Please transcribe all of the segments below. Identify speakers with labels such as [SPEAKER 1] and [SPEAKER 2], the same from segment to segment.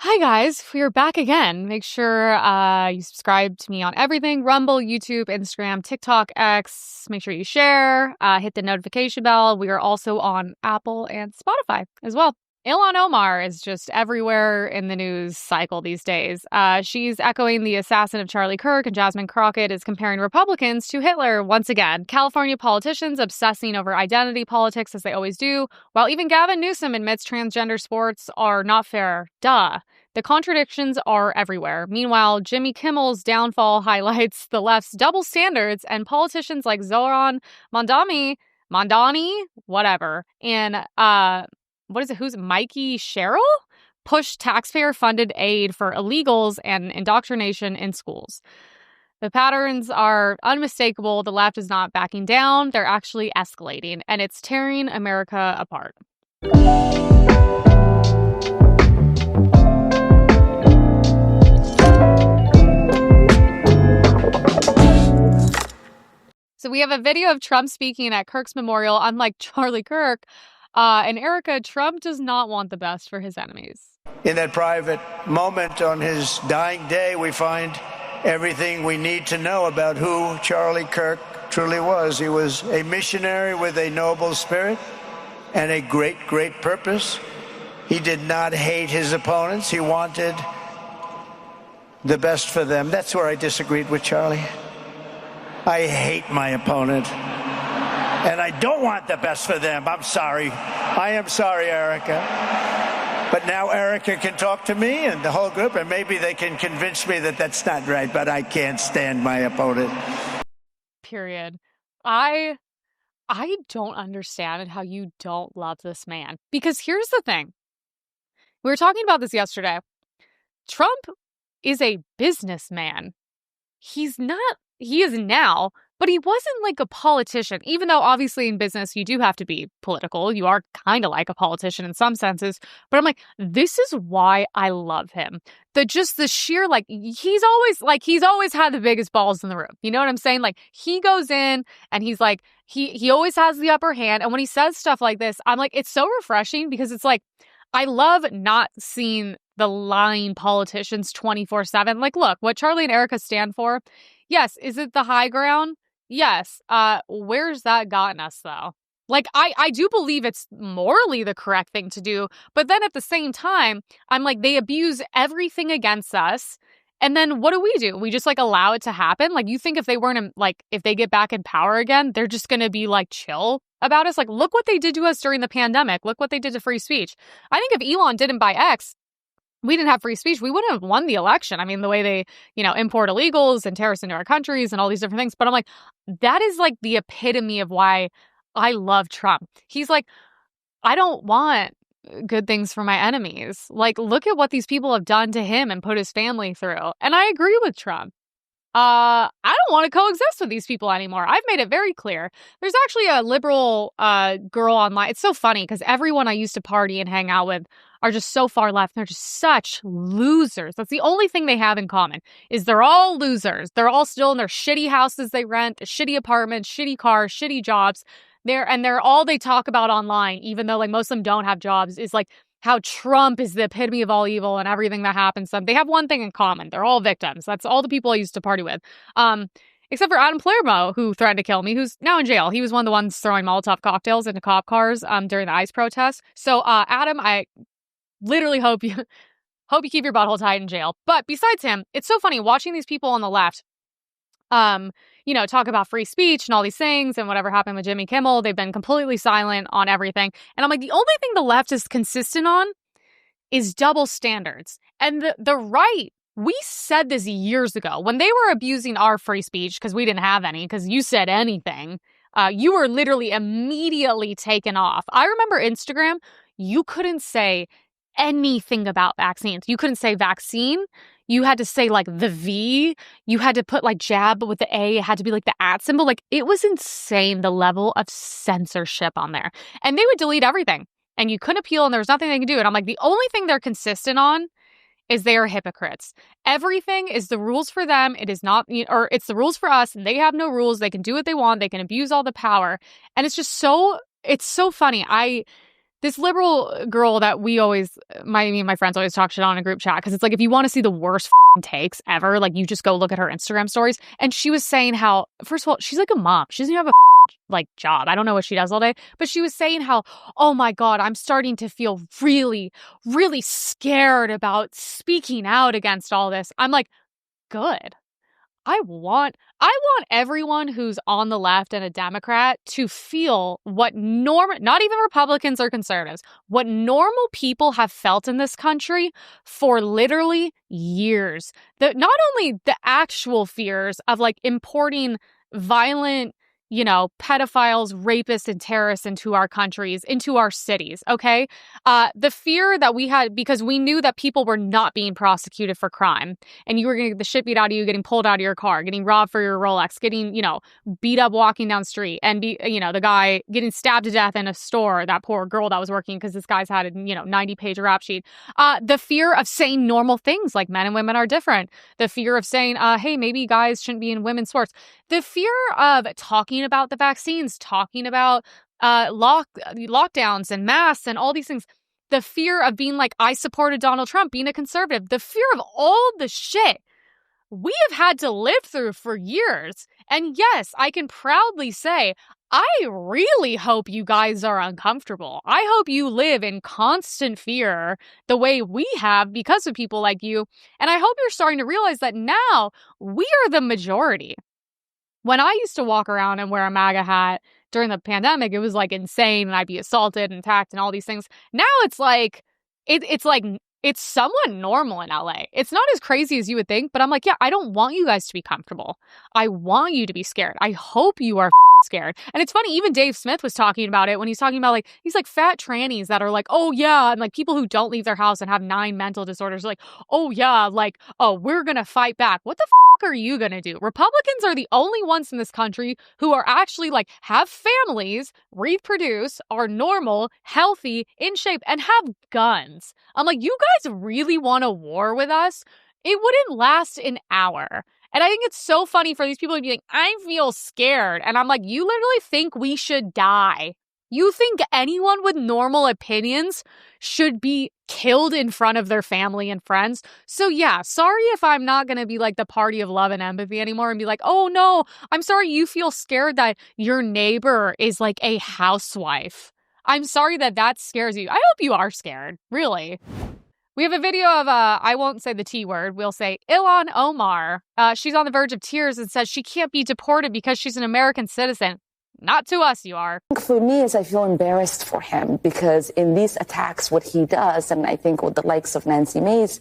[SPEAKER 1] Hi guys, we're back again. Make sure you subscribe to me on everything: Rumble, YouTube, Instagram, TikTok, X. Make sure you share, hit the notification bell. We are also on Apple and Spotify as well. Ilhan Omar is just everywhere in the news cycle these days. She's echoing the assassin of Charlie Kirk, and Jasmine Crockett is comparing Republicans to Hitler once again. California politicians obsessing over identity politics, as they always do, while even Gavin Newsom admits transgender sports are not fair. Duh. The contradictions are everywhere. Meanwhile, Jimmy Kimmel's downfall highlights the left's double standards, and politicians like Zohran, Mamdani, whatever, and who's Mikie, Sherrill, push taxpayer-funded aid for illegals and indoctrination in schools. The patterns are unmistakable. The left is not backing down. They're actually escalating, and it's tearing America apart. So we have a video of Trump speaking at Kirk's memorial. Unlike Charlie Kirk and Erica, Trump does not want the best for his enemies.
[SPEAKER 2] In that private moment on his dying day, we find everything we need to know about who Charlie Kirk truly was. He was a missionary with a noble spirit and a great, great purpose. He did not hate his opponents. He wanted the best for them. That's where I disagreed with Charlie. I hate my opponent, and I don't want the best for them. I'm sorry. I am sorry, Erica. But now Erica can talk to me and the whole group, and maybe they can convince me that that's not right, but I can't stand my opponent.
[SPEAKER 1] Period. I don't understand how you don't love this man. Because here's the thing. We were talking about this yesterday. Trump is a businessman. He is now, but he wasn't like a politician, even though obviously in business you do have to be political. You are kind of like a politician in some senses, but I'm like, this is why I love him. The sheer, like, he's always had the biggest balls in the room. You know what I'm saying? Like, he goes in and he's like, he always has the upper hand. And when he says stuff like this, I'm like, it's so refreshing, because it's like, I love not seeing the lying politicians 24/7. Like, look, what Charlie and Erica stand for, yes. Is it the high ground? Yes. Where's that gotten us, though? Like, I do believe it's morally the correct thing to do. But then at the same time, I'm like, they abuse everything against us. And then what do? We just, like, allow it to happen? Like, you think if they weren't, like, if they get back in power again, they're just going to be, like, chill about us? Like, look what they did to us during the pandemic. Look what they did to free speech. I think if Elon didn't buy X, we didn't have free speech, we wouldn't have won the election. I mean, the way they, import illegals and terrorists into our countries and all these different things. But I'm like, that is like the epitome of why I love Trump. He's like, I don't want good things for my enemies. Like, look at what these people have done to him and put his family through. And I agree with Trump. I don't want to coexist with these people anymore. I've made it very clear. There's actually a liberal girl online. It's so funny because everyone I used to party and hang out with are just so far left. They're just such losers. That's the only thing they have in common, is they're all losers. They're all still in their shitty houses they rent, shitty apartments, shitty cars, shitty jobs. They're all they talk about online, even though like most of them don't have jobs, is like how Trump is the epitome of all evil and everything that happens to them. They have one thing in common. They're all victims. That's all the people I used to party with. Except for Adam Palermo, who threatened to kill me, who's now in jail. He was one of the ones throwing Molotov cocktails into cop cars during the ICE protests. So, Adam, I literally hope you keep your butthole tied in jail. But besides him, it's so funny watching these people on the left, talk about free speech and all these things and whatever happened with Jimmy Kimmel. They've been completely silent on everything. And I'm like, the only thing the left is consistent on is double standards. And the right, we said this years ago when they were abusing our free speech because we didn't have any, because you said anything. You were literally immediately taken off. I remember Instagram, you couldn't say anything about vaccines. You couldn't say vaccine. You had to say like the V. You had to put like jab, but with the A, it had to be like the @ symbol. Like, it was insane, the level of censorship on there. And they would delete everything. And you couldn't appeal, and there was nothing they could do. And I'm like, the only thing they're consistent on is they are hypocrites. Everything is the rules for them. It is not, or it's the rules for us, and they have no rules. They can do what they want. They can abuse all the power. And it's just it's so funny. this liberal girl that me and my friends always talk shit on in a group chat, because it's like, if you want to see the worst takes ever, like, you just go look at her Instagram stories. And she was saying how, first of all, she's like a mom. She doesn't have a like job. I don't know what she does all day, but she was saying how, oh my God, I'm starting to feel really, really scared about speaking out against all this. I'm like, good. I want everyone who's on the left and a Democrat to feel what not even Republicans or conservatives, what normal people have felt in this country for literally years. That not only the actual fears of like importing violent, pedophiles, rapists, and terrorists into our countries, into our cities, okay? The fear that we had, because we knew that people were not being prosecuted for crime, and you were going to get the shit beat out of you, getting pulled out of your car, getting robbed for your Rolex, getting, beat up walking down the street, and, the guy getting stabbed to death in a store, that poor girl that was working because this guy's had a, 90-page rap sheet. The fear of saying normal things like men and women are different. The fear of saying, hey, maybe guys shouldn't be in women's sports. The fear of talking about the vaccines, talking about lockdowns and masks and all these things. The fear of being like, I supported Donald Trump, being a conservative. The fear of all the shit we have had to live through for years. And yes, I can proudly say, I really hope you guys are uncomfortable. I hope you live in constant fear the way we have because of people like you. And I hope you're starting to realize that now we are the majority. When I used to walk around and wear a MAGA hat during the pandemic, it was like insane, and I'd be assaulted and attacked and all these things. Now it's like, it's somewhat normal in LA. It's not as crazy as you would think, but I'm like, yeah, I don't want you guys to be comfortable. I want you to be scared. I hope you are scared. And it's funny, even Dave Smith was talking about it when he's talking about like, these like fat trannies that are like, oh yeah, and like people who don't leave their house and have 9 mental disorders, like, oh yeah, like, oh, we're gonna fight back. What the are you gonna do? Republicans are the only ones in this country who are actually like have families, reproduce, are normal, healthy, in shape, and have guns. I'm like, you guys really want a war with us? It wouldn't last an hour. And I think it's so funny for these people to be like, I feel scared. And I'm like, you literally think we should die. You think anyone with normal opinions should be killed in front of their family and friends? So yeah, sorry if I'm not going to be like the party of love and empathy anymore and be like, oh no, I'm sorry you feel scared that your neighbor is like a housewife. I'm sorry that scares you. I hope you are scared, really. We have a video of, I won't say the T word, we'll say Ilhan Omar. She's on the verge of tears and says she can't be deported because she's an American citizen. Not to us, you are.
[SPEAKER 3] For me, is I feel embarrassed for him because in these attacks, what he does, and I think with the likes of Nancy Mace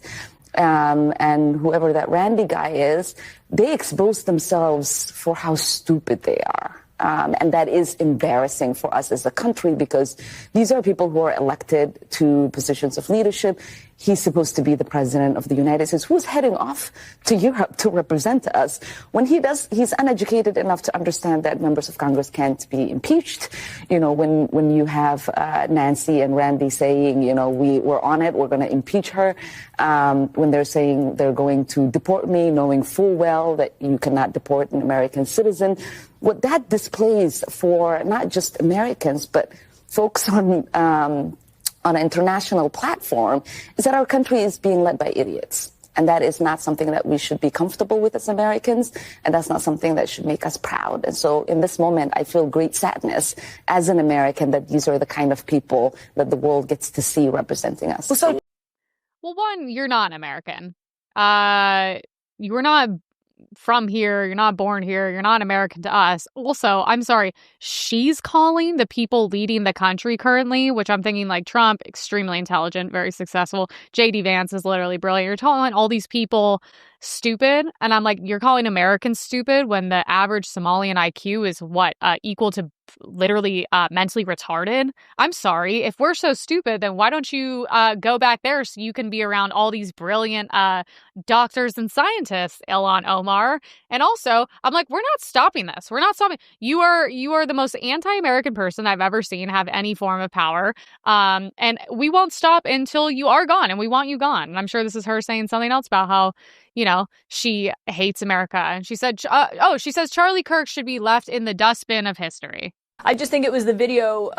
[SPEAKER 3] and whoever that Randy guy is, they expose themselves for how stupid they are. And that is embarrassing for us as a country because these are people who are elected to positions of leadership. He's supposed to be the president of the United States, who's heading off to Europe to represent us. When he does, he's uneducated enough to understand that members of Congress can't be impeached. When you have Nancy and Randy saying, we're on it, we're going to impeach her. When they're saying they're going to deport me, knowing full well that you cannot deport an American citizen. What that displays for not just Americans, but folks on an international platform is that our country is being led by idiots. And that is not something that we should be comfortable with as Americans. And that's not something that should make us proud. And so in this moment, I feel great sadness as an American that these are the kind of people that the world gets to see representing us.
[SPEAKER 1] Well, one, you're not an American. You were not from here, you're not born here, you're not American to us. Also, I'm sorry, she's calling the people leading the country currently, which I'm thinking like Trump, extremely intelligent, very successful. J.D. Vance is literally brilliant. You're calling all these people stupid, and I'm like, you're calling Americans stupid when the average Somalian IQ is what, equal to literally mentally retarded? I'm sorry, if we're so stupid, then why don't you go back there so you can be around all these brilliant doctors and scientists, Ilhan Omar? And also, I'm like, we're not stopping this. We're not stopping. You are the most anti-American person I've ever seen have any form of power. And we won't stop until you are gone, and we want you gone. And I'm sure this is her saying something else about how, she hates America. And she said, she says Charlie Kirk should be left in the dustbin of history.
[SPEAKER 4] I just think it was the video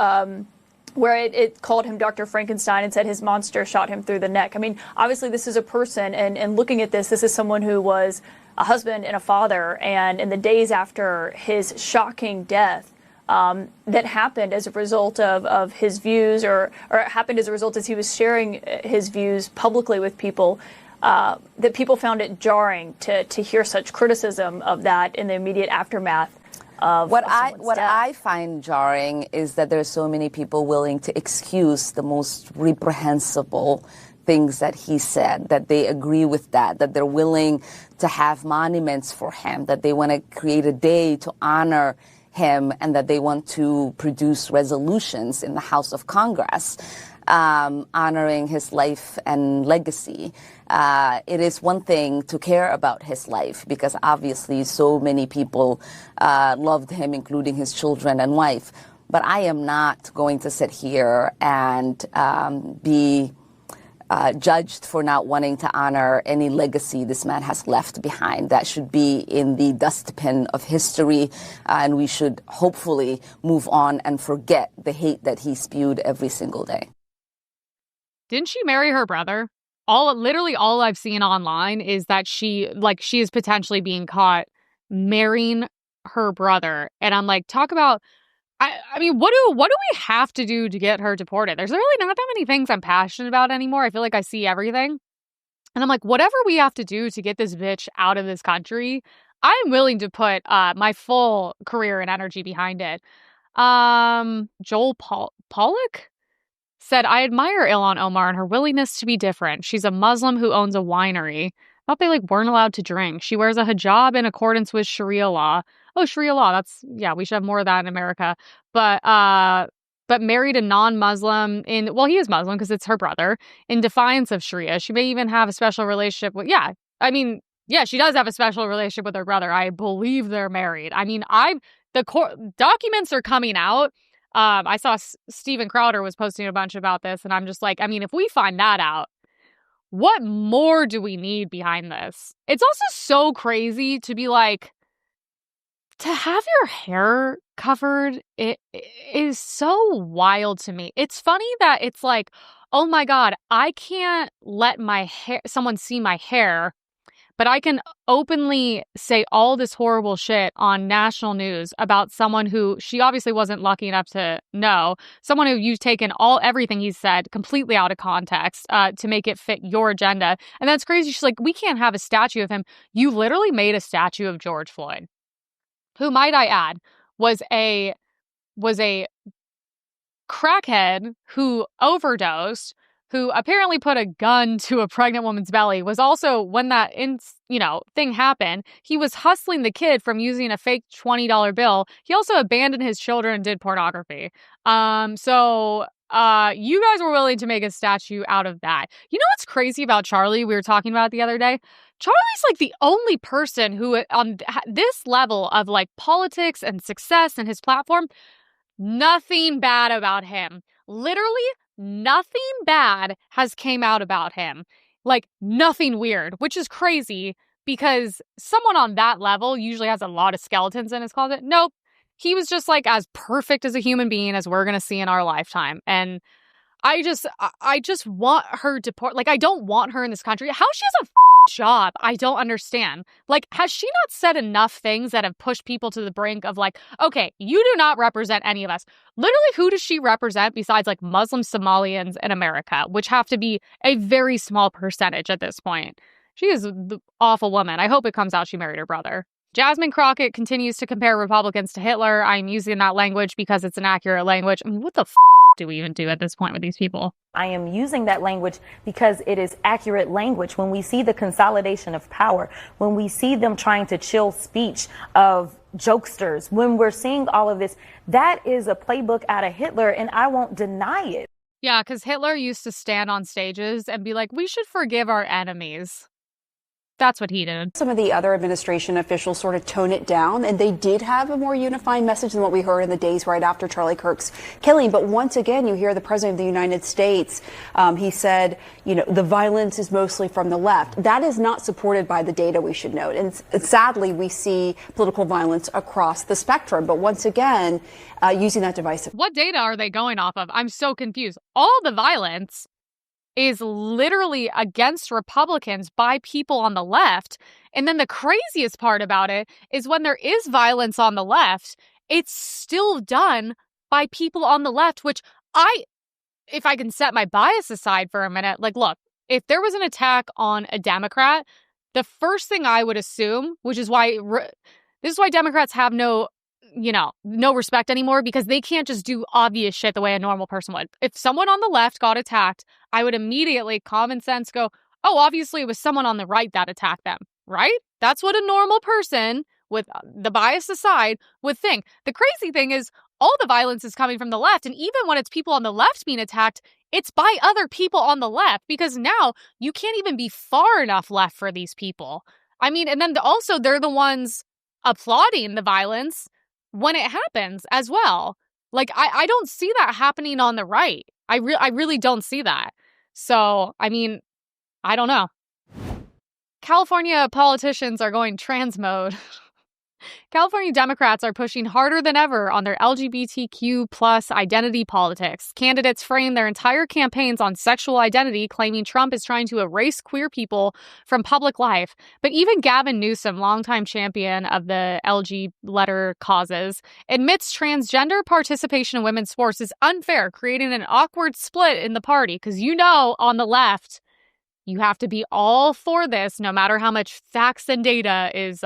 [SPEAKER 4] where it called him Dr. Frankenstein and said his monster shot him through the neck. I mean, obviously this is a person, and looking at this is someone who was a husband and a father, and in the days after his shocking death, that happened as a result of his views, or it happened as a result as he was sharing his views publicly with people, that people found it jarring to hear such criticism of that in the immediate aftermath of
[SPEAKER 3] what
[SPEAKER 4] death.
[SPEAKER 3] I find jarring is that there's so many people willing to excuse the most reprehensible things that he said, that they agree with that they're willing to have monuments for him, that they want to create a day to honor him, and that they want to produce resolutions in the House of Congress honoring his life and legacy. It is one thing to care about his life, because obviously so many people loved him, including his children and wife. But I am not going to sit here and be judged for not wanting to honor any legacy this man has left behind. That should be in the dustbin of history, and we should hopefully move on and forget the hate that he spewed every single day.
[SPEAKER 1] Didn't she marry her brother? Literally all I've seen online is that she is potentially being caught marrying her brother. And I'm like, talk about, I mean, what do we have to do to get her deported? There's really not that many things I'm passionate about anymore. I feel like I see everything. And I'm like, whatever we have to do to get this bitch out of this country, I'm willing to put my full career and energy behind it. Joel Pollack said, I admire Ilhan Omar and her willingness to be different. She's a Muslim who owns a winery. Thought they weren't allowed to drink. She wears a hijab in accordance with Sharia law. Oh, Sharia law. We should have more of that in America. But married a non-Muslim he is Muslim because it's her brother, in defiance of Sharia. She may even have a special relationship with, she does have a special relationship with her brother. I believe they're married. I mean, the documents are coming out. I saw Steven Crowder was posting a bunch about this, and I'm just like, I mean, if we find that out, what more do we need behind this? It's also so crazy to be like, to have your hair covered, it is so wild to me. It's funny that it's like, oh my God, I can't let someone see my hair, but I can openly say all this horrible shit on national news about someone who she obviously wasn't lucky enough to know, someone who you've taken everything he said completely out of context to make it fit your agenda. And that's crazy. She's like, we can't have a statue of him. You literally made a statue of George Floyd, who, might I add, was a crackhead who overdosed, who apparently put a gun to a pregnant woman's belly, was also, when that thing happened, he was hustling the kid from using a fake $20 bill. He also abandoned his children and did pornography. So you guys were willing to make a statue out of that. You know what's crazy about Charlie? We were talking about it the other day. Charlie's the only person who, on this level of politics and success and his platform, nothing bad about him. Literally nothing bad has came out about him. Nothing weird, which is crazy because someone on that level usually has a lot of skeletons in his closet. Nope. He was just as perfect as a human being as we're going to see in our lifetime. And I just want her deported. I don't want her in this country. How she has a job, I don't understand. Has she not said enough things that have pushed people to the brink of okay, you do not represent any of us? Literally, who does she represent besides Muslim Somalians in America, which have to be a very small percentage at this point? She is the awful woman. I hope it comes out she married her brother. Jasmine Crockett continues to compare Republicans to Hitler. I'm using that language because it's an accurate language. I mean, what the do we even do at this point with these people?
[SPEAKER 5] I am using that language because it is accurate language. When we see the consolidation of power, when we see them trying to chill speech of jokesters, when we're seeing all of this, that is a playbook out of Hitler, and I won't deny it.
[SPEAKER 1] Yeah, because Hitler used to stand on stages and be like, we should forgive our enemies. That's what he did.
[SPEAKER 6] Some of the other administration officials sort of tone it down, and they did have a more unifying message than what we heard in the days right after Charlie Kirk's killing. But once again, you hear the president of the United States. He said, the violence is mostly from the left. That is not supported by the data, we should note. And sadly, we see political violence across the spectrum. But once again, using that divisive.
[SPEAKER 1] What data are they going off of? I'm so confused. All the violence is literally against Republicans by people on the left. And then the craziest part about it is when there is violence on the left, it's still done by people on the left, which if I can set my bias aside for a minute, look, if there was an attack on a Democrat, the first thing I would assume, which is why this is why Democrats have no respect anymore, because they can't just do obvious shit the way a normal person would. If someone on the left got attacked, I would immediately, common sense, go, oh, obviously it was someone on the right that attacked them, right? That's what a normal person, with the bias aside, would think. The crazy thing is all the violence is coming from the left, and even when it's people on the left being attacked, it's by other people on the left, because now you can't even be far enough left for these people. I mean, and then also they're the ones applauding the violence when it happens as well. I don't see that happening on the right. I really don't see that. So, I mean, I don't know. California politicians are going trans mode. California Democrats are pushing harder than ever on their LGBTQ plus identity politics. Candidates frame their entire campaigns on sexual identity, claiming Trump is trying to erase queer people from public life. But even Gavin Newsom, longtime champion of the LG letter causes, admits transgender participation in women's sports is unfair, creating an awkward split in the party. Because on the left, you have to be all for this, no matter how much facts and data is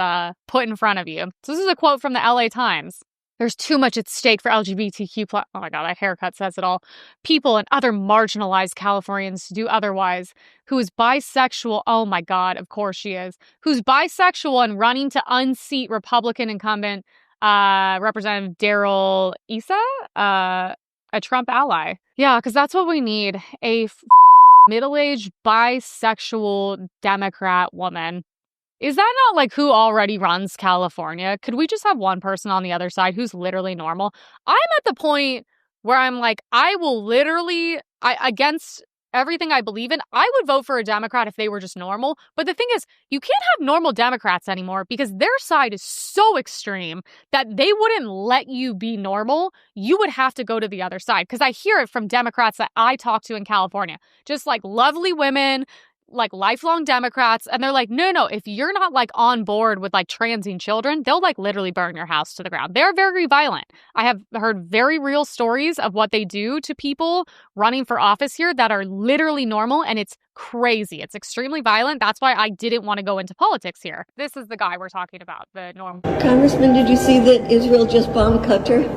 [SPEAKER 1] put in front of you. So this is a quote from the LA Times. There's too much at stake for LGBTQ+. Oh my God, that haircut says it all. People and other marginalized Californians to do otherwise. Who is bisexual. Oh my God, of course she is. Who's bisexual and running to unseat Republican incumbent Representative Daryl ESA, a Trump ally. Yeah, because that's what we need. A middle-aged bisexual Democrat woman. Is that not who already runs California? Could we just have one person on the other side who's literally normal? I'm at the point where I'm I will literally, against everything I believe in, I would vote for a Democrat if they were just normal. But the thing is, you can't have normal Democrats anymore because their side is so extreme that they wouldn't let you be normal. You would have to go to the other side. Because I hear it from Democrats that I talk to in California. Just lovely women, lifelong Democrats. And they're no, if you're not on board with transing children, they'll literally burn your house to the ground. They're very violent. I have heard very real stories of what they do to people running for office here that are literally normal. And it's crazy. It's extremely violent. That's why I didn't want to go into politics here. This is the guy we're talking about, the normal.
[SPEAKER 7] Congressman, did you see that Israel just bombed Qatar?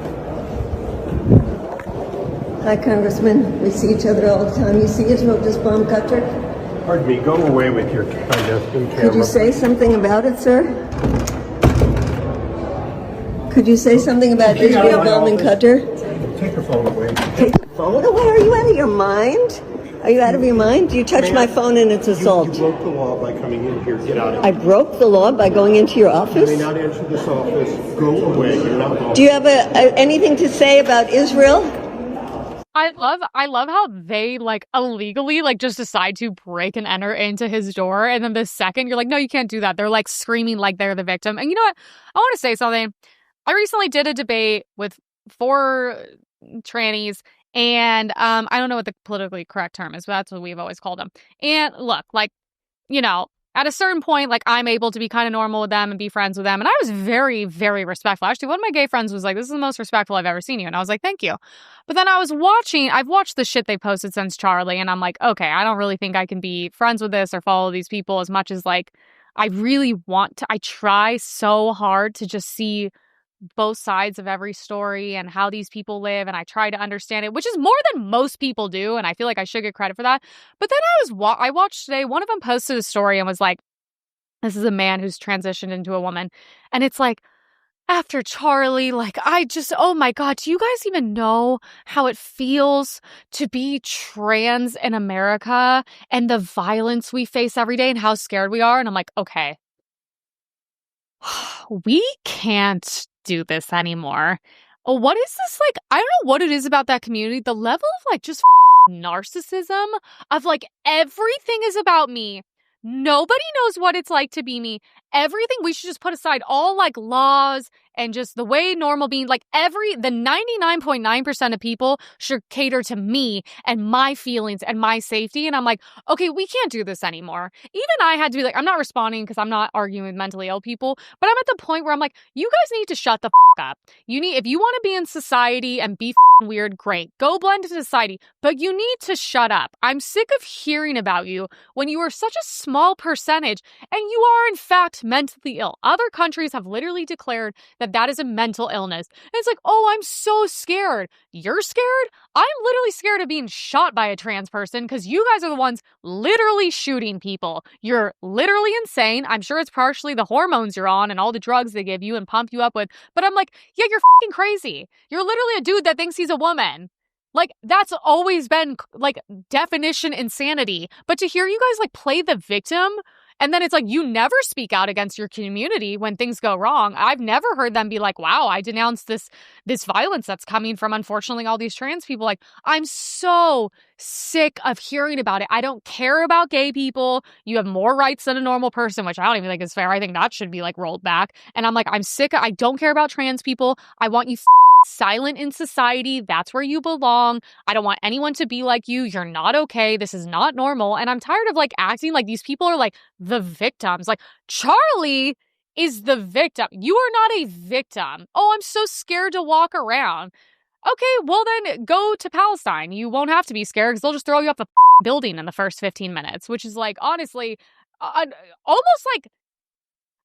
[SPEAKER 7] Hi, Congressman. We see each other all the time. You see Israel just bombed Qatar?
[SPEAKER 8] Pardon me, go away with your clandestine camera.
[SPEAKER 7] Could you say something about it, sir? Could you say something about Israel bombing Qatar?
[SPEAKER 8] Take your phone away.
[SPEAKER 7] Take your phone away? Are you out of your mind? Are you out of your mind? Do you touch my phone and it's assault?
[SPEAKER 8] You broke the law by coming in here. Get out of
[SPEAKER 7] I
[SPEAKER 8] here.
[SPEAKER 7] broke the law by going into your office?
[SPEAKER 8] You may not enter this office. Go away. You're not welcome.
[SPEAKER 7] Do you have anything to say about Israel?
[SPEAKER 1] I love how they illegally just decide to break and enter into his door, and then the second you're no, you can't do that, they're screaming like they're the victim. And you know what? I want to say something. I recently did a debate with 4 trannies, and I don't know what the politically correct term is, but that's what we've always called them. And look, at a certain point, I'm able to be kind of normal with them and be friends with them. And I was very, very respectful. Actually, one of my gay friends was this is the most respectful I've ever seen you. And I was thank you. But then I've watched the shit they posted since Charlie. And I'm okay, I don't really think I can be friends with this or follow these people as much as I really want to. I try so hard to just see both sides of every story and how these people live, and I try to understand it, which is more than most people do, and I feel I should get credit for that. But then I watched today, one of them posted a story and was this is a man who's transitioned into a woman, and it's after Charlie, like, oh my God, do you guys even know how it feels to be trans in America and the violence we face every day and how scared we are? And I'm like, okay, we can't do this anymore. What is this? Like, I don't know what it is about that community. The level of like just narcissism of like everything is about me. Nobody knows what it's like to be me. Everything, we should just put aside all like laws and just the way normal being, like the 99.9% of people should cater to me and my feelings and my safety. And I'm like, okay, we can't do this anymore. Even I had to be like, I'm not responding because I'm not arguing with mentally ill people, but I'm at the point where I'm like, you guys need to shut the up. If you want to be in society and be weird, great. Go blend into society, but you need to shut up. I'm sick of hearing about you when you are such a small percentage and you are in fact mentally ill. Other countries have literally declared that is a mental illness. And it's like, oh, I'm so scared. You're scared? I'm literally scared of being shot by a trans person because you guys are the ones literally shooting people. You're literally insane. I'm sure it's partially the hormones you're on and all the drugs they give you and pump you up with. But I'm like, yeah, you're fucking crazy. You're literally a dude that thinks he's a woman. Like, that's always been, like, definition insanity. But to hear you guys, like, play the victim, and then it's like, you never speak out against your community when things go wrong. I've never heard them be like, wow, I denounce this violence that's coming from, unfortunately, all these trans people. Like, I'm so sick of hearing about it. I don't care about gay people. You have more rights than a normal person, which I don't even think is fair. I think that should be, like, rolled back. And I'm like, I don't care about trans people. I want you silent in society. That's where you belong. I don't want anyone to be like you. You're not okay. This is not normal. And I'm tired of like acting like these people are like the victims. Like, Charlie is the victim. You are not a victim. Oh, I'm so scared to walk around. Okay, well then go to Palestine. You won't have to be scared because they'll just throw you off a building in the first 15 minutes, which is like, honestly, almost like,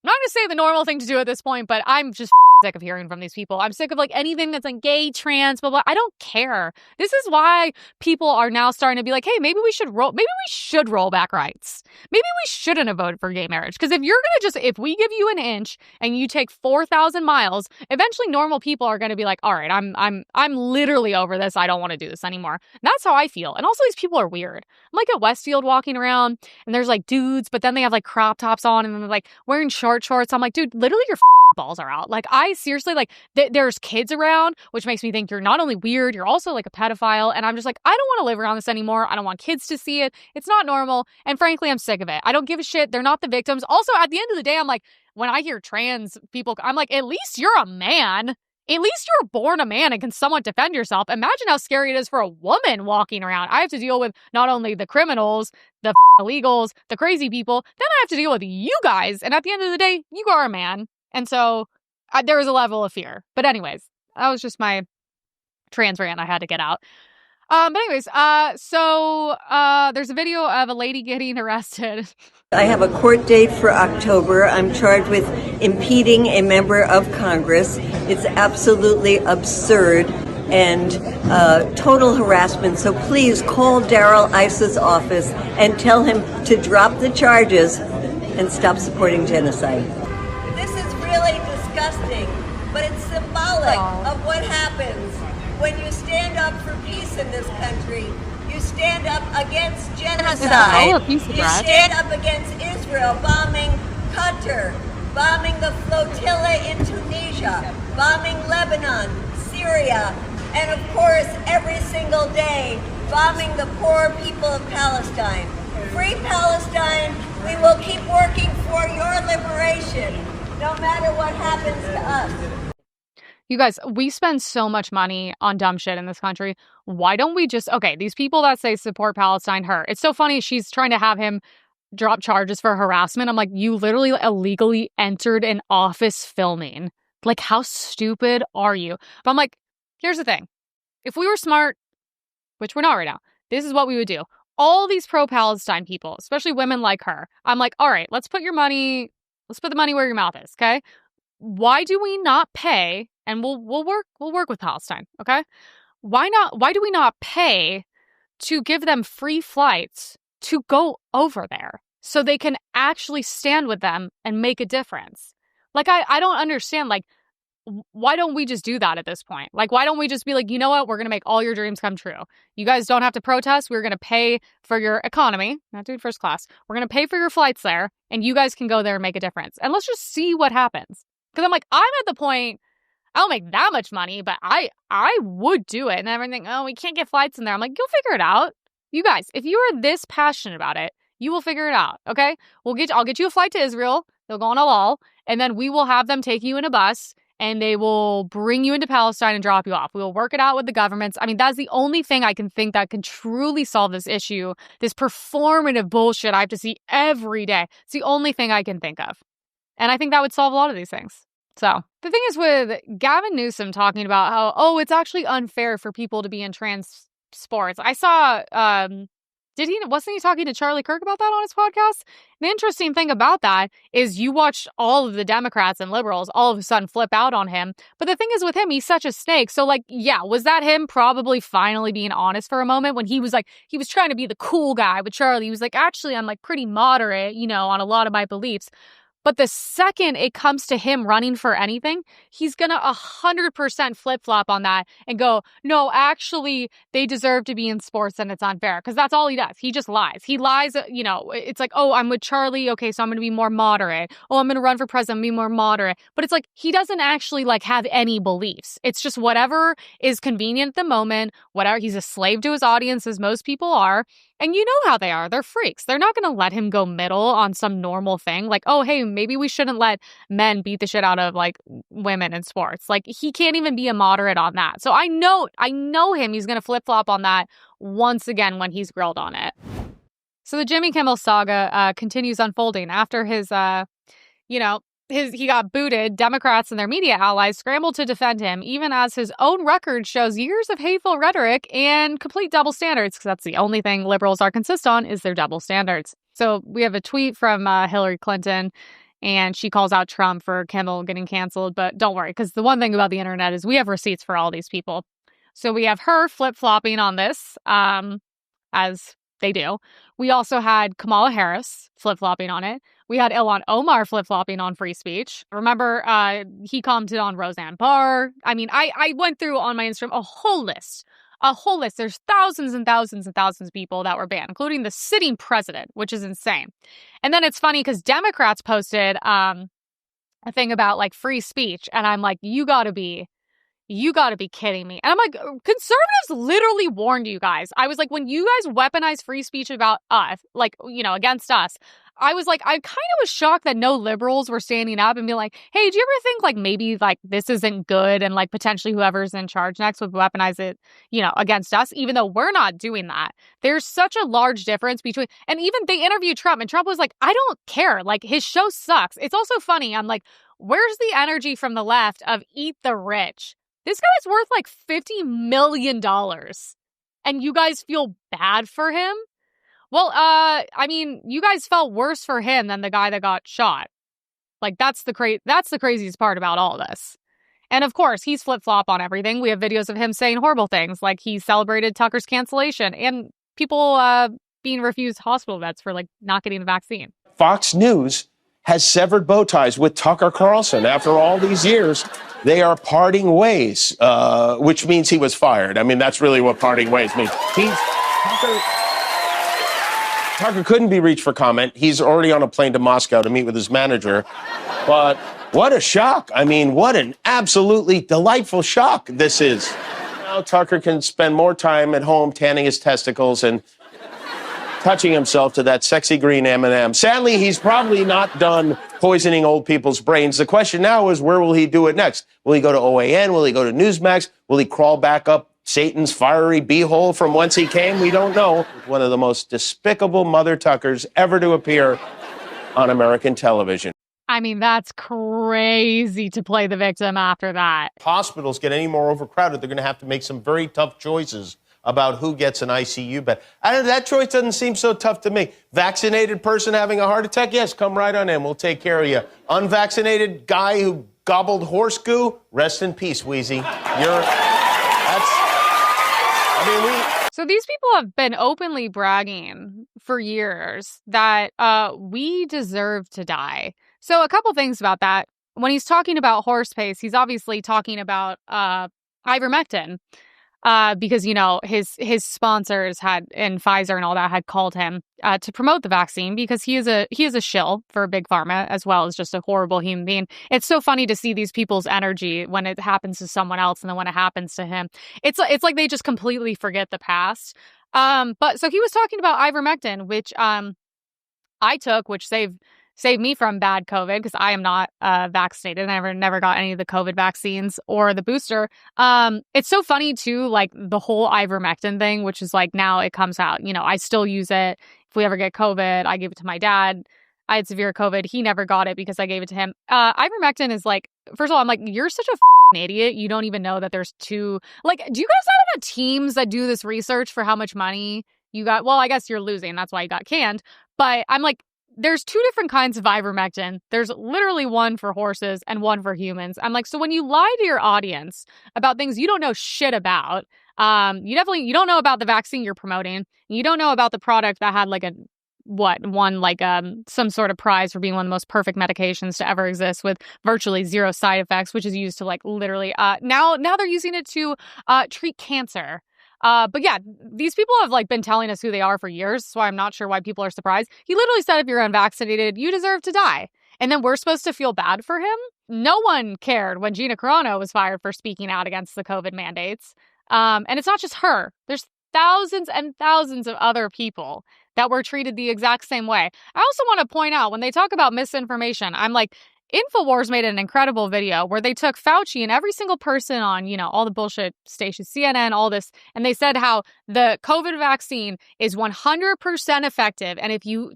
[SPEAKER 1] I'm not going to say the normal thing to do at this point, but I'm just sick of hearing from these people. I'm sick of like anything that's like gay, trans, blah, blah. I don't care. This is why people are now starting to be like, hey, maybe we should roll back rights. Maybe we shouldn't have voted for gay marriage. Because if you're going to if we give you an inch and you take 4,000 miles, eventually normal people are going to be like, all right, I'm literally over this. I don't want to do this anymore. And that's how I feel. And also these people are weird. I'm like at Westfield walking around and there's like dudes, but then they have like crop tops on and then they're like wearing shorts. I'm like, dude, literally your balls are out. Like, I seriously, like, there's kids around, which makes me think you're not only weird, you're also like a pedophile. And I'm just like, I don't want to live around this anymore. I don't want kids to see it. It's not normal. And frankly, I'm sick of it. I don't give a shit. They're not the victims. Also, at the end of the day, I'm like, when I hear trans people, I'm like, at least you're a man. At least you're born a man and can somewhat defend yourself. Imagine how scary it is for a woman walking around. I have to deal with not only the criminals, the illegals, the crazy people, then I have to deal with you guys. And at the end of the day, you are a man. And so there is a level of fear. But anyways, that was just my trans rant I had to get out. But anyways, so there's a video of a lady getting arrested.
[SPEAKER 7] I have a court date for October. I'm charged with impeding a member of Congress. It's absolutely absurd and total harassment. So please call Daryl Issa's office and tell him to drop the charges and stop supporting genocide. This is really disgusting, but it's symbolic of what happens when you stand up for peace in this country. You stand up against genocide. You stand up against Israel bombing Qatar, bombing the flotilla in Tunisia, bombing Lebanon, Syria, and of course, every single day, bombing the poor people of Palestine. Free Palestine, we will keep working for your liberation, no matter what happens to us.
[SPEAKER 1] You guys, we spend so much money on dumb shit in this country. Why don't we just, okay, these people that say support Palestine, her. It's so funny. She's trying to have him drop charges for harassment. I'm like, you literally illegally entered an office filming. Like, how stupid are you? But I'm like, here's the thing. If we were smart, which we're not right now, this is what we would do. All these pro-Palestine people, especially women like her, I'm like, all right, let's put the money where your mouth is, okay? Why do we not pay, and we'll work with Palestine, okay? Why do we not pay to give them free flights to go over there so they can actually stand with them and make a difference? Like, I don't understand. Like, why don't we just do that at this point? Like, why don't we just be like, you know what? We're going to make all your dreams come true. You guys don't have to protest. We're going to pay for your economy, not doing first class. We're going to pay for your flights there, and you guys can go there and make a difference. And let's just see what happens. Because I'm like, I'm at the point, I don't make that much money, but I would do it. And everything, oh, we can't get flights in there. I'm like, you'll figure it out. You guys, if you are this passionate about it, you will figure it out, okay? I'll get you a flight to Israel. They'll go on Halal, and then we will have them take you in a bus, and they will bring you into Palestine and drop you off. We will work it out with the governments. I mean, that's the only thing I can think that can truly solve this issue, this performative bullshit I have to see every day. It's the only thing I can think of. And I think that would solve a lot of these things. So the thing is with Gavin Newsom talking about how, oh, it's actually unfair for people to be in trans sports. I saw, wasn't he talking to Charlie Kirk about that on his podcast? The interesting thing about that is you watched all of the Democrats and liberals all of a sudden flip out on him. But the thing is with him, he's such a snake. So like, yeah, was that him probably finally being honest for a moment when he was like, he was trying to be the cool guy with Charlie. He was like, actually, I'm like pretty moderate, on a lot of my beliefs. But the second it comes to him running for anything, he's going to 100% flip-flop on that and go, no, actually, they deserve to be in sports and it's unfair. Because that's all he does. He just lies. He lies, it's like, oh, I'm with Charlie. Okay, so I'm going to be more moderate. Oh, I'm going to run for president, be more moderate. But it's like, he doesn't actually have any beliefs. It's just whatever is convenient at the moment, whatever. He's a slave to his audience, as most people are. And you know how they are. They're freaks. They're not going to let him go middle on some normal thing. Like, oh, hey, maybe we shouldn't let men beat the shit out of women in sports. Like, he can't even be a moderate on that. So I know him. He's going to flip-flop on that once again when he's grilled on it. So the Jimmy Kimmel saga continues unfolding after his, he got booted. Democrats and their media allies scrambled to defend him, even as his own record shows years of hateful rhetoric and complete double standards, because that's the only thing liberals are consistent on is their double standards. So we have a tweet from Hillary Clinton, and she calls out Trump for Kimmel getting canceled. But don't worry, because the one thing about the internet is we have receipts for all these people. So we have her flip-flopping on this, as they do. We also had Kamala Harris flip-flopping on it. We had Ilhan Omar flip-flopping on free speech. Remember, he commented on Roseanne Barr. I mean, I went through on my Instagram a whole list. There's thousands and thousands and thousands of people that were banned, including the sitting president, which is insane. And then it's funny because Democrats posted a thing about free speech. And I'm like, you gotta be kidding me. And I'm like, conservatives literally warned you guys. I was like, when you guys weaponize free speech about us, against us, I was like, I kind of was shocked that no liberals were standing up and being like, hey, do you ever think maybe this isn't good and potentially whoever's in charge next would weaponize it, against us, even though we're not doing that. There's such a large difference between, and even they interviewed Trump and Trump was like, I don't care. His show sucks. It's also funny. I'm like, where's the energy from the left of eat the rich? This guy's worth $50 million. And you guys feel bad for him? Well, you guys felt worse for him than the guy that got shot. That's the craziest part about all this. And of course, he's flip-flop on everything. We have videos of him saying horrible things, like he celebrated Tucker's cancellation and people being refused hospital beds for not getting the vaccine.
[SPEAKER 9] Fox News has severed bow ties with Tucker Carlson. After all these years, they are parting ways, which means he was fired. I mean, that's really what parting ways means. Tucker couldn't be reached for comment. He's already on a plane to Moscow to meet with his manager. But what a shock. I mean, what an absolutely delightful shock this is. Now Tucker can spend more time at home tanning his testicles and touching himself to that sexy green M&M. Sadly, he's probably not done poisoning old people's brains. The question now is, where will he do it next? Will he go to OAN? Will he go to Newsmax? Will he crawl back up Satan's fiery beehole from whence he came? We don't know. One of the most despicable mother Tuckers ever to appear on American television.
[SPEAKER 1] I mean, that's crazy to play the victim after that.
[SPEAKER 9] Hospitals get any more overcrowded, they're going to have to make some very tough choices about who gets an ICU bed. That choice doesn't seem so tough to me. Vaccinated person having a heart attack? Yes, come right on in. We'll take care of you. Unvaccinated guy who gobbled horse goo? Rest in peace, Wheezy.
[SPEAKER 1] So these people have been openly bragging for years that we deserve to die. So a couple things about that. when he's talking about horse paste, he's obviously talking about ivermectin. Because, you know, his sponsors had, and Pfizer and all that, had called him to promote the vaccine because he is a shill for Big Pharma, as well as just a horrible human being. It's so funny to see these people's energy when it happens to someone else and then when it happens to him. It's like they just completely forget the past. But so he was talking about ivermectin, which I took, which saved me from bad COVID because I am not vaccinated. I never got any of the COVID vaccines or the booster. It's so funny too, like the whole ivermectin thing, which is like now it comes out. You know, I still use it. If we ever get COVID, I give it to my dad. I had severe COVID. He never got it because I gave it to him. Ivermectin is like, first of all, I'm like, you're such a idiot. You don't even know that there's two. Like, do you guys not have teams that do this research for how much money you got? Well, I guess you're losing. That's why you got canned. But I'm like, there's two different kinds of ivermectin. There's literally one for horses and one for humans. I'm like, so when you lie to your audience about things you don't know shit about, you don't know about the vaccine you're promoting. You don't know about the product that had like some sort of prize for being one of the most perfect medications to ever exist with virtually zero side effects, which is used to like literally, now they're using it to treat cancer. But yeah, these people have like been telling us who they are for years, so I'm not sure why people are surprised. He literally said if you're unvaccinated, you deserve to die. And then we're supposed to feel bad for him? No one cared when Gina Carano was fired for speaking out against the COVID mandates. And it's not just her. There's thousands and thousands of other people that were treated the exact same way. I also want to point out, when they talk about misinformation, I'm like, InfoWars made an incredible video where they took Fauci and every single person on, you know, all the bullshit stations, CNN, all this, and they said how the COVID vaccine is 100% effective, and if you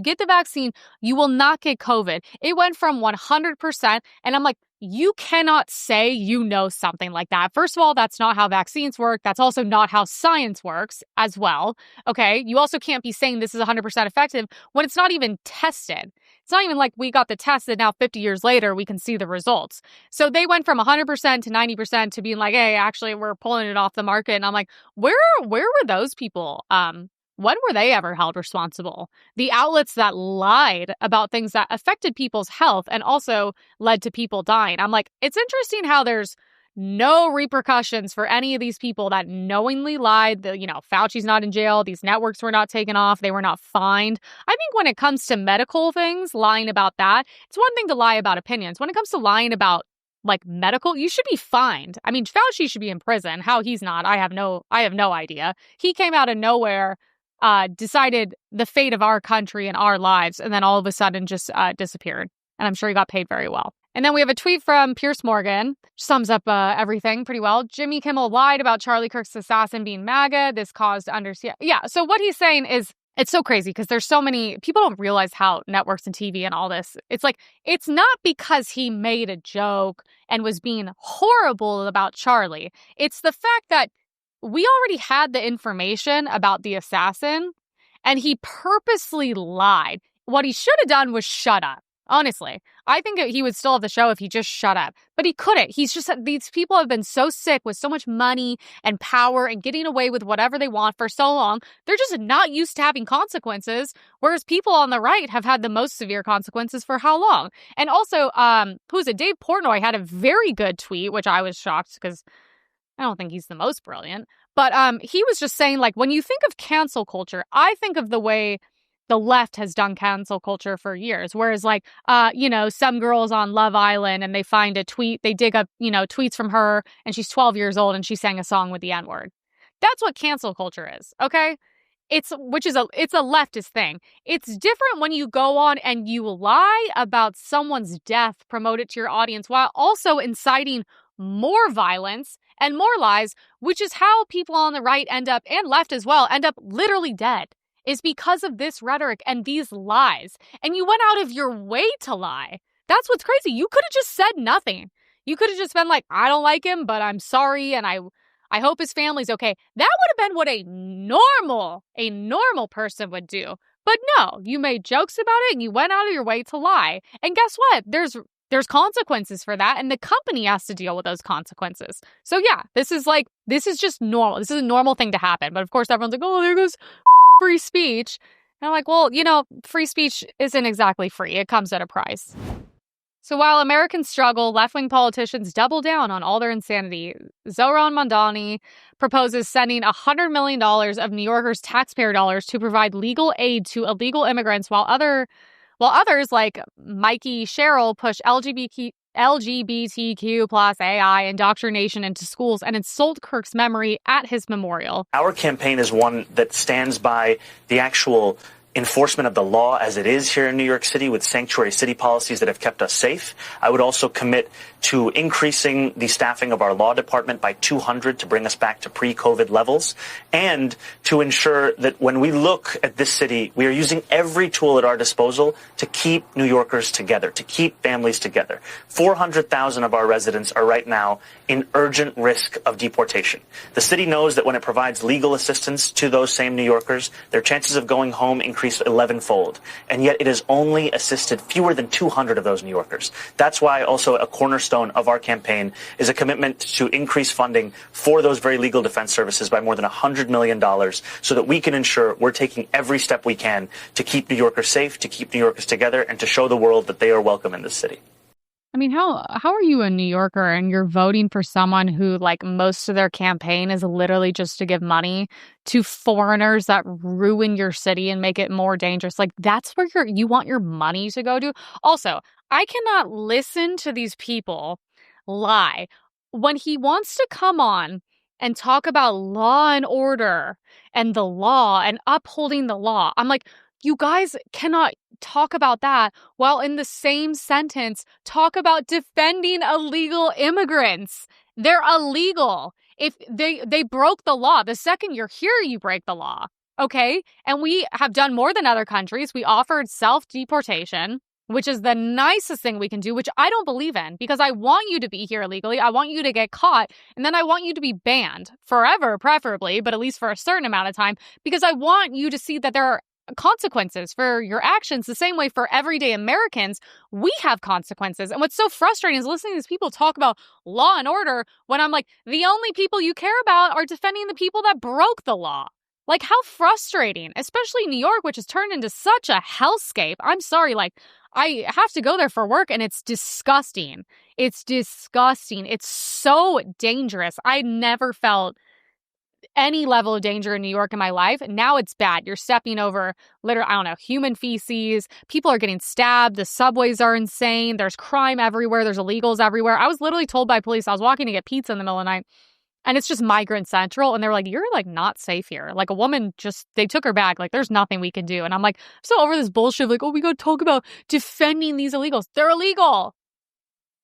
[SPEAKER 1] get the vaccine, you will not get COVID. It went from 100%, and I'm like, you cannot say you know something like that. First of all, that's not how vaccines work. That's also not how science works as well. Okay, you also can't be saying this is 100% effective when it's not even tested. It's not even like we got the test and now 50 years later we can see the results. So they went from 100% to 90% to being like, hey, actually, we're pulling it off the market. And I'm like, where were those people? When were they ever held responsible? The outlets that lied about things that affected people's health and also led to people dying. I'm like, it's interesting how there's no repercussions for any of these people that knowingly lied. Fauci's not in jail. These networks were not taken off. They were not fined. I think when it comes to medical things, lying about that, it's one thing to lie about opinions. When it comes to lying about like medical, you should be fined. I mean, Fauci should be in prison. How he's not, I have no idea. He came out of nowhere, decided the fate of our country and our lives, and then all of a sudden just disappeared. And I'm sure he got paid very well. And then we have a tweet from Piers Morgan, sums up everything pretty well. Jimmy Kimmel lied about Charlie Kirk's assassin being MAGA. This caused Yeah, so what he's saying is, it's so crazy because there's so many people don't realize how networks and TV and all this. It's like, it's not because he made a joke and was being horrible about Charlie. It's the fact that we already had the information about the assassin and he purposely lied. What he should have done was shut up. Honestly, I think he would still have the show if he just shut up. But he couldn't. These people have been so sick with so much money and power and getting away with whatever they want for so long. They're just not used to having consequences. Whereas people on the right have had the most severe consequences for how long? And also, Dave Portnoy had a very good tweet, which I was shocked because I don't think he's the most brilliant. But he was just saying, like, when you think of cancel culture, I think of the way the left has done cancel culture for years. Whereas like, some girls on Love Island and they find a tweet, they dig up, tweets from her and she's 12 years old and she sang a song with the N-word. That's what cancel culture is. Okay. It's a leftist thing. It's different when you go on and you lie about someone's death, promote it to your audience while also inciting more violence and more lies, which is how people on the right end up, and left as well, end up literally dead. Is because of this rhetoric and these lies. And you went out of your way to lie. That's what's crazy. You could have just said nothing. You could have just been like, I don't like him, but I'm sorry, and I hope his family's okay. That would have been what a normal person would do. But no, you made jokes about it and you went out of your way to lie. And guess what? There's consequences for that, and the company has to deal with those consequences. So yeah, this is just normal. This is a normal thing to happen. But of course, everyone's like, oh, there goes free speech. And I'm like, well, free speech isn't exactly free. It comes at a price. So while Americans struggle, left-wing politicians double down on all their insanity. Zohran Mamdani proposes sending $100 million of New Yorkers' taxpayer dollars to provide legal aid to illegal immigrants, while others like Mikie, Sherrill push LGBTQ plus AI indoctrination into schools and insult Kirk's memory at his memorial.
[SPEAKER 10] Our campaign is one that stands by the actual enforcement of the law as it is here in New York City, with sanctuary city policies that have kept us safe. I would also commit to increasing the staffing of our law department by 200 to bring us back to pre-COVID levels, and to ensure that when we look at this city, we are using every tool at our disposal to keep New Yorkers together, to keep families together. 400,000 of our residents are right now in urgent risk of deportation. The city knows that when it provides legal assistance to those same New Yorkers, their chances of going home increase 11-fold, and yet it has only assisted fewer than 200 of those New Yorkers. That's why also a cornerstone of our campaign is a commitment to increase funding for those very legal defense services by more than $100 million, so that we can ensure we're taking every step we can to keep New Yorkers safe, to keep New Yorkers together, and to show the world that they are welcome in this city.
[SPEAKER 1] I mean, how are you a New Yorker and you're voting for someone who, like, most of their campaign is literally just to give money to foreigners that ruin your city and make it more dangerous? Like, that's where you want your money to go to? Also, I cannot listen to these people lie. When he wants to come on and talk about law and order and the law and upholding the law, I'm like, you guys cannot talk about that while in the same sentence talk about defending illegal immigrants. They're illegal. If they broke the law. The second you're here, you break the law. Okay? And we have done more than other countries. We offered self-deportation, which is the nicest thing we can do, which I don't believe in, because I want you to be here illegally. I want you to get caught, and then I want you to be banned forever, preferably, but at least for a certain amount of time, because I want you to see that there are consequences for your actions. The same way for everyday Americans, we have consequences. And what's so frustrating is listening to these people talk about law and order when I'm like, the only people you care about are defending the people that broke the law. Like, how frustrating, especially New York, which has turned into such a hellscape. I'm sorry, like, I have to go there for work, and it's disgusting. It's disgusting. It's so dangerous. I never felt any level of danger in New York in my life. Now it's bad. You're stepping over, literally, I don't know, human feces. People are getting stabbed. The subways are insane. There's crime everywhere. There's illegals everywhere. I was literally told by police, I was walking to get pizza in the middle of the night, and it's just migrant central. And they were like, you're like not safe here. Like, a woman they took her bag. Like, there's nothing we can do. And I'm like, I'm so over this bullshit of like, oh, we got to talk about defending these illegals. They're illegal.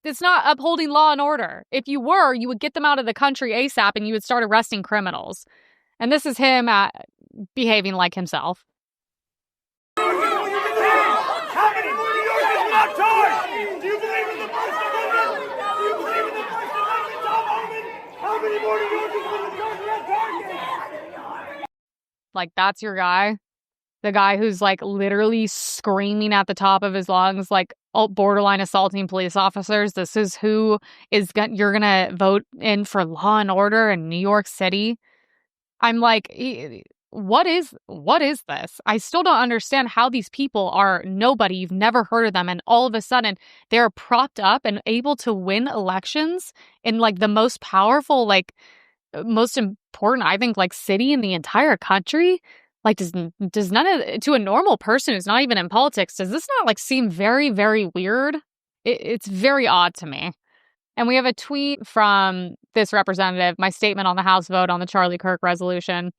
[SPEAKER 1] It's not upholding law and order. If you were, you would get them out of the country ASAP and you would start arresting criminals. And this is him behaving like himself.
[SPEAKER 11] How many more New Yorkers not charged? Do you believe in the First Amendment? Do you believe in the First Amendment, Tom Homan? How many more New Yorkers will the charge target?
[SPEAKER 1] Like, that's your guy? The guy who's like literally screaming at the top of his lungs, like borderline assaulting police officers. This is who you're going to vote in for law and order in New York City. I'm like, what is this? I still don't understand how these people are nobody. You've never heard of them. And all of a sudden they're propped up and able to win elections in like the most powerful, like most important, I think, like city in the entire country. Like, does none of, to a normal person who's not even in politics, does this not like seem very, very weird? It's very odd to me. And we have a tweet from this representative, my statement on the House vote on the Charlie Kirk resolution.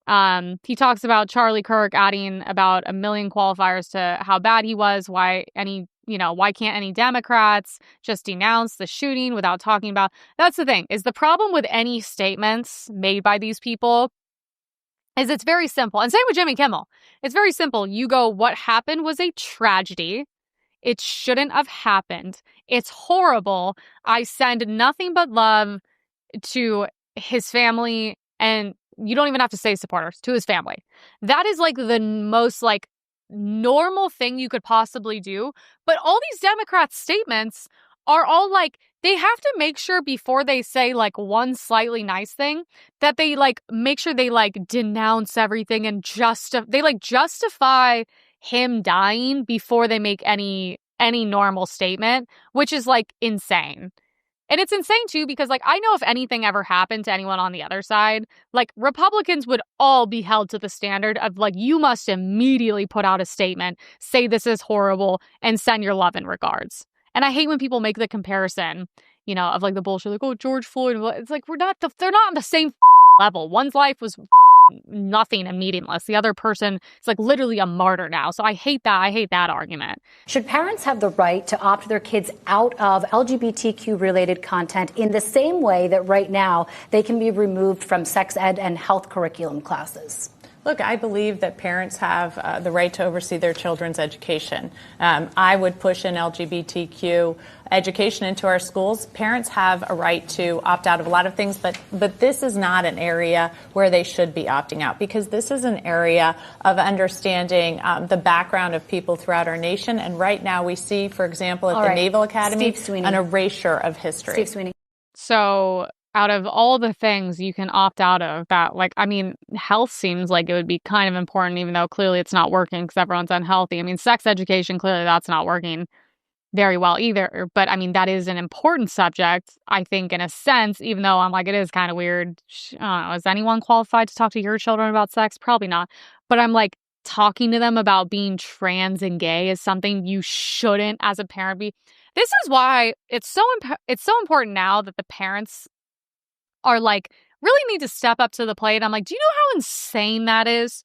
[SPEAKER 1] He talks about Charlie Kirk adding about 1 million qualifiers to how bad he was, why can't any Democrats just denounce the shooting without talking about, that's the thing, is the problem with any statements made by these people is it's very simple. And same with Jimmy Kimmel. It's very simple. You go, what happened was a tragedy. It shouldn't have happened. It's horrible. I send nothing but love to his family, and you don't even have to say supporters, to his family. That is like the most like normal thing you could possibly do. But all these Democrats' statements are all like, they have to make sure before they say like one slightly nice thing that they like make sure they like denounce everything and justify him dying before they make any any normal statement, which is like insane. And it's insane too, because like, I know if anything ever happened to anyone on the other side, like Republicans would all be held to the standard of like, you must immediately put out a statement, say this is horrible, and send your love and regards. And I hate when people make the comparison, you know, of like the bullshit, like, oh, George Floyd. It's like, they're not on the same level. One's life was nothing and meaningless. The other person is like literally a martyr now. So I hate that. I hate that argument.
[SPEAKER 12] Should parents have the right to opt their kids out of LGBTQ related content in the same way that right now they can be removed from sex ed and health curriculum classes?
[SPEAKER 13] Look, I believe that parents have the right to oversee their children's education. I would push an LGBTQ education into our schools. Parents have a right to opt out of a lot of things, but this is not an area where they should be opting out, because this is an area of understanding the background of people throughout our nation. And right now we see, for example, at the Naval Academy, an erasure of history.
[SPEAKER 12] Steve Sweeney.
[SPEAKER 1] So out of all the things you can opt out of that, like, I mean, health seems like it would be kind of important, even though clearly it's not working because everyone's unhealthy. I mean, sex education, clearly that's not working very well either. But I mean, that is an important subject, I think, in a sense, even though I'm like, it is kind of weird. I don't know, is anyone qualified to talk to your children about sex? Probably not. But I'm like, talking to them about being trans and gay is something you shouldn't, as a parent, be. This is why it's so important now that the parents are like, really need to step up to the plate. I'm like, do you know how insane that is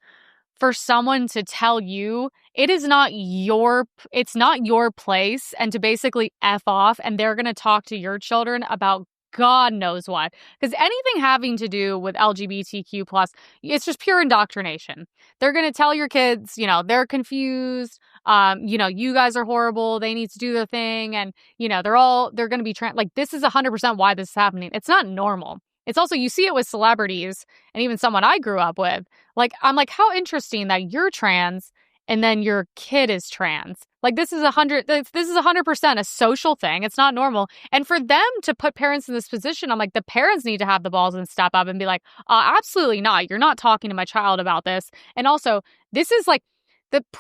[SPEAKER 1] for someone to tell you it's not your place, and to basically F off, and they're going to talk to your children about God knows what? Because anything having to do with LGBTQ plus, it's just pure indoctrination. They're going to tell your kids, you know, they're confused. You know, you guys are horrible. They need to do their thing. And, you know, they're going to be like, this is 100% why this is happening. It's not normal. It's also, you see it with celebrities and even someone I grew up with. Like, I'm like, how interesting that you're trans and then your kid is trans. Like, this is 100% a social thing. It's not normal. And for them to put parents in this position, I'm like, the parents need to have the balls and step up and be like, absolutely not. You're not talking to my child about this. And also, this is like,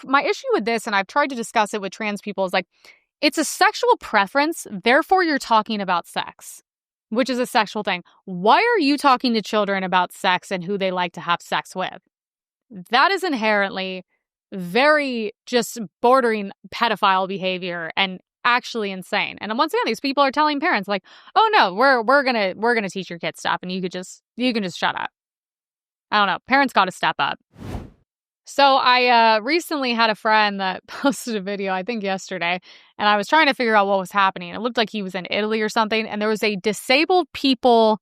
[SPEAKER 1] my issue with this, and I've tried to discuss it with trans people, is like, it's a sexual preference. Therefore, you're talking about sex, which is a sexual thing. Why are you talking to children about sex and who they like to have sex with? That is inherently very just bordering pedophile behavior and actually insane. And once again, these people are telling parents like, "Oh no, we're gonna teach your kids stuff, and you can just shut up." I don't know. Parents got to step up. So I recently had a friend that posted a video, I think yesterday, and I was trying to figure out what was happening. It looked like he was in Italy or something, and there was a disabled people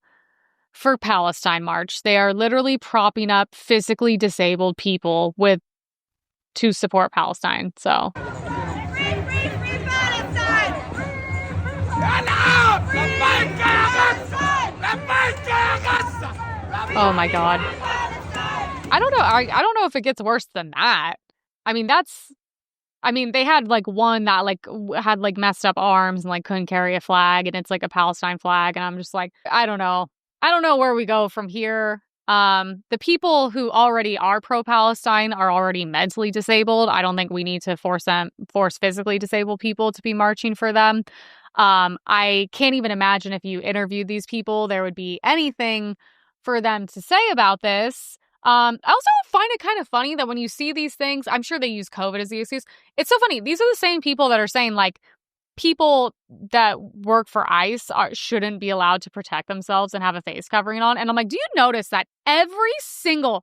[SPEAKER 1] for Palestine march. They are literally propping up physically disabled people to support Palestine. So oh my God. I don't know. I don't know if it gets worse than that. I mean, they had like one that like had like messed up arms and like couldn't carry a flag, and it's like a Palestine flag. And I'm just like, I don't know. I don't know where we go from here. The people who already are pro-Palestine are already mentally disabled. I don't think we need to force physically disabled people to be marching for them. I can't even imagine if you interviewed these people, there would be anything for them to say about this. I also find it kind of funny that when you see these things, I'm sure they use COVID as the excuse. It's so funny. These are the same people that are saying like people that work for ICE shouldn't be allowed to protect themselves and have a face covering on. And I'm like, do you notice that every single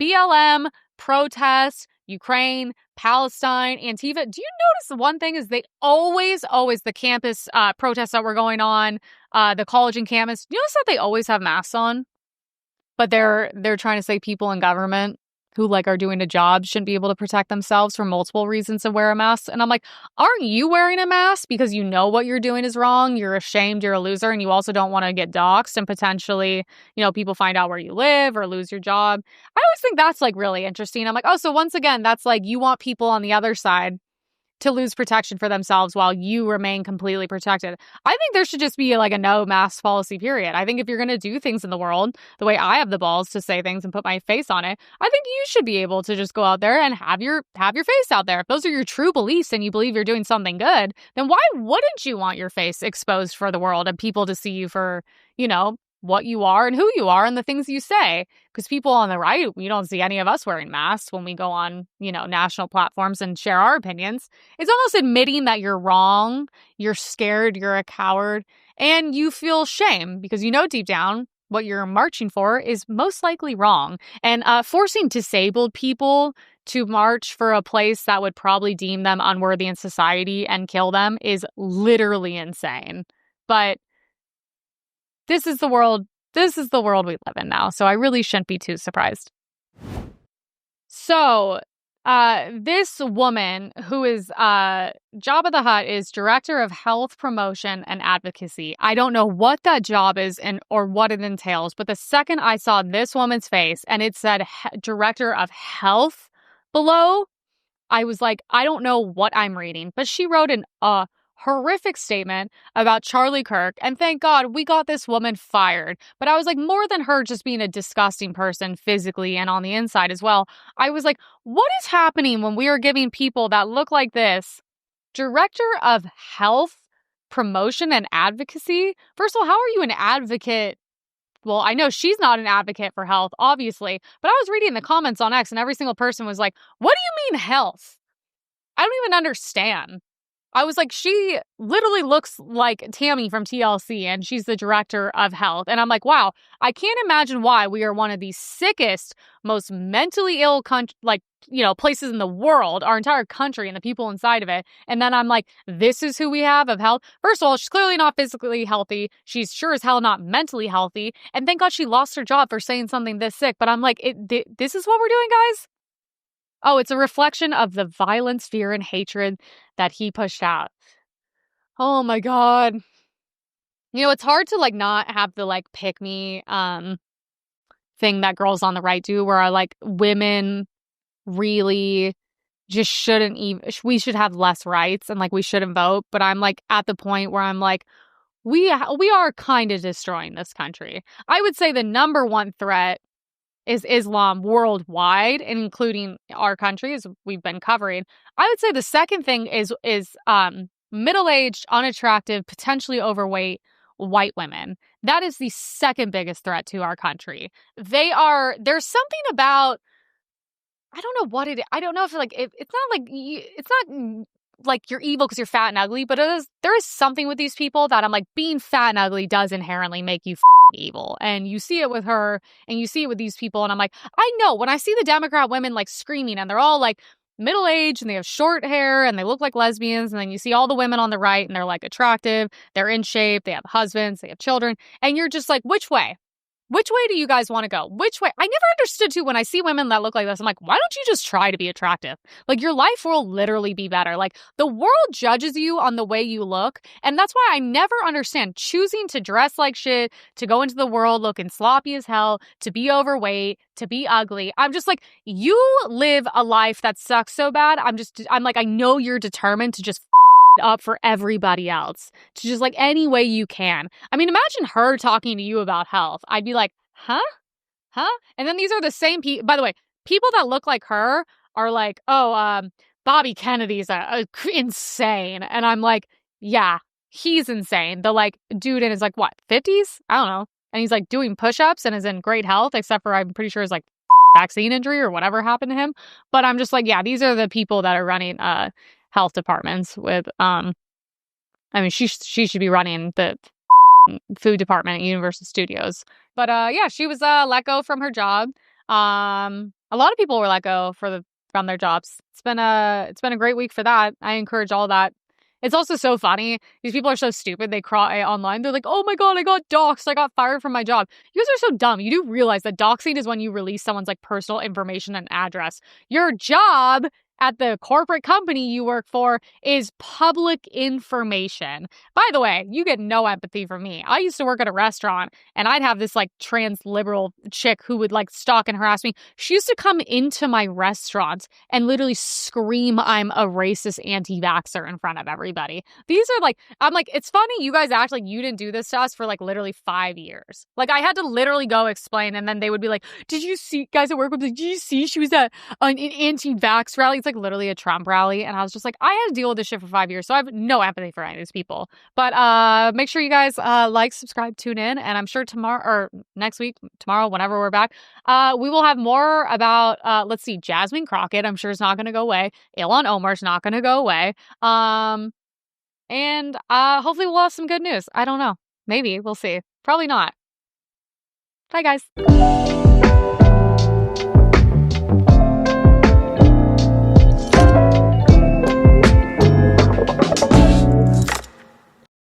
[SPEAKER 1] BLM protest, Ukraine, Palestine, Antifa, do you notice the one thing is they always, the campus protests that were going on, the college and campus, do you notice that they always have masks on? But they're trying to say people in government who like are doing a job shouldn't be able to protect themselves for multiple reasons and wear a mask. And I'm like, aren't you wearing a mask because you know what you're doing is wrong? You're ashamed, you're a loser, and you also don't want to get doxxed and potentially, you know, people find out where you live or lose your job. I always think that's like really interesting. I'm like, oh, so once again, that's like you want people on the other side to lose protection for themselves while you remain completely protected. I think there should just be like a no mask policy, period. I think if you're going to do things in the world the way I have the balls to say things and put my face on it, I think you should be able to just go out there and have your face out there. If those are your true beliefs and you believe you're doing something good, then why wouldn't you want your face exposed for the world and people to see you for, you know, what you are and who you are and the things you say? Because people on the right, you don't see any of us wearing masks when we go on, you know, national platforms and share our opinions. It's almost admitting that you're wrong, you're scared, you're a coward, and you feel shame because you know deep down what you're marching for is most likely wrong. And forcing disabled people to march for a place that would probably deem them unworthy in society and kill them is literally insane. But this is the world we live in now, so I really shouldn't be too surprised. So, this woman who is Jabba the Hutt is Director of Health Promotion and Advocacy. I don't know what that job is or what it entails, but the second I saw this woman's face and it said Director of Health below, I was like, I don't know what I'm reading. But she wrote an horrific statement about Charlie Kirk, and thank God we got this woman fired. But I was like, more than her just being a disgusting person physically and on the inside as well, I was like, what is happening when we are giving people that look like this Director of Health Promotion and Advocacy? First of all, how are you an advocate? Well, I know she's not an advocate for health, obviously, but I was reading the comments on X and every single person was like, what do you mean health? I don't even understand. I was like, she literally looks like Tammy from TLC, and she's the Director of Health. And I'm like, wow, I can't imagine why we are one of the sickest, most mentally ill places in the world, our entire country and the people inside of it. And then I'm like, this is who we have of health. First of all, she's clearly not physically healthy. She's sure as hell not mentally healthy. And thank God she lost her job for saying something this sick. But I'm like, this is what we're doing, guys? Oh, it's a reflection of the violence, fear, and hatred that he pushed out. Oh my God. You know, it's hard to not have the pick me thing that girls on the right do, where women really just shouldn't even, we should have less rights and we shouldn't vote. But I'm at the point where I'm we are kind of destroying this country. I would say the number one threat is Islam worldwide, including our country, as we've been covering. I would say the second thing is middle-aged, unattractive, potentially overweight white women. That is the second biggest threat to our country. There's something about, I don't know what it is. I don't know if it's not like you're evil because you're fat and ugly, but there is something with these people that I'm being fat and ugly does inherently make you evil. And you see it with her and you see it with these people. And I'm I know when I see the Democrat women screaming and they're all middle-aged and they have short hair and they look like lesbians. And then you see all the women on the right and they're attractive, they're in shape, they have husbands, they have children. And you're just which way? Which way do you guys want to go? Which way? I never understood too when I see women that look like this. I'm why don't you just try to be attractive? Your life will literally be better. The world judges you on the way you look. And that's why I never understand choosing to dress like shit, to go into the world looking sloppy as hell, to be overweight, to be ugly. I'm just you live a life that sucks so bad. I know you're determined to just up for everybody else, to just any way you can. I mean, imagine her talking to you about health. I'd be huh? And then these are the same people, by the way, people that look like her are Bobby Kennedy's insane. And I'm yeah, he's insane. The dude in his what, 50s? I don't know. And he's doing push-ups and is in great health, except for I'm pretty sure his vaccine injury or whatever happened to him. But I'm just yeah, these are the people that are running health departments with she should be running the food department at Universal Studios. But yeah, she was let go from her job. A lot of people were let go from their jobs. It's been a great week for that. I encourage all that. It's also so funny. These people are so stupid. They cry online. They're oh my God, I got doxxed. I got fired from my job. You guys are so dumb. You do realize that doxing is when you release someone's personal information and address. Your job at the corporate company you work for is public information. By the way, you get no empathy from me. I used to work at a restaurant and I'd have this like trans liberal chick who would like stalk and harass me. She used to come into my restaurant and literally scream I'm a racist anti-vaxxer in front of everybody. These are like, I'm like, it's funny you guys act like you didn't do this to us for like literally 5 years. Like I had to literally go explain, and then they would be like, did you see, guys at work would be like, did you see she was at an anti-vax rally? It's like literally a Trump rally. And I was just like, I had to deal with this shit for 5 years, so I have no empathy for any of these people. But make sure you guys like, subscribe, tune in, and I'm sure tomorrow or next week, tomorrow, whenever we're back, we will have more about, let's see, Jasmine Crockett. I'm sure it's not going to go away. Ilhan Omar's not going to go away. And hopefully we'll have some good news. I don't know. Maybe. We'll see. Probably not. Bye, guys.